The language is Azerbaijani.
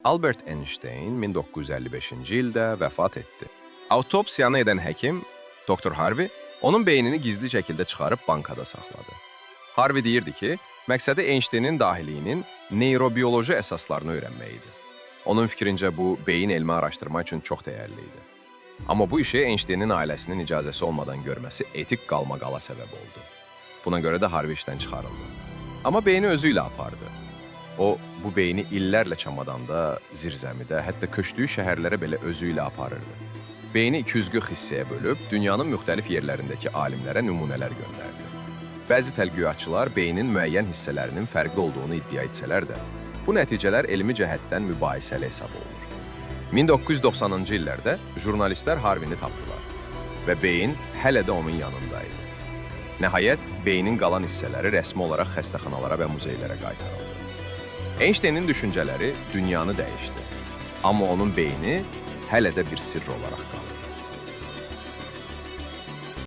Albert Einstein 1955-ci ildə vəfat etdi. Autopsiyanı edən həkim, Dr. Harvey, onun beynini gizli şəkildə çıxarıb bankada saxladı. Harvey deyirdi ki, məqsədi Einsteinin dahiliyinin neyrobiyoloji əsaslarını öyrənmək idi. Onun fikrincə bu, beyin elmi araşdırma üçün çox dəyərli idi. Amma bu işi Einsteinin ailəsinin icazəsi olmadan görməsi etik qalmaqala səbəb oldu. Buna görə də Harvey işdən çıxarıldı. Amma beyni özü ilə apardı. O, bu beyni illərlə çamadanda, zirzəmidə, hətta köçdüyü şəhərlərə belə özü ilə aparırdı. Beyni 240 hissəyə bölüb, dünyanın müxtəlif yerlərindəki alimlərə nümunələr göndərdi. Bəzi tədqiqatçılar beynin müəyyən hissələrinin fərqli olduğunu iddia etsələr də, bu nəticələr elmi cəhətdən mübahisəli hesab olunur. 1990-cı illərdə jurnalistlər Harveyni tapdılar və beyin hələ də onun yanındaydı. Nəhayət, beynin qalan hissələri rəsmi olaraq xəstəxanalara və muzeylərə qaytarıldı. Einsteinin düşüncələri dünyanı dəyişdi, amma onun beyni hələ də bir sirr olaraq qaldı.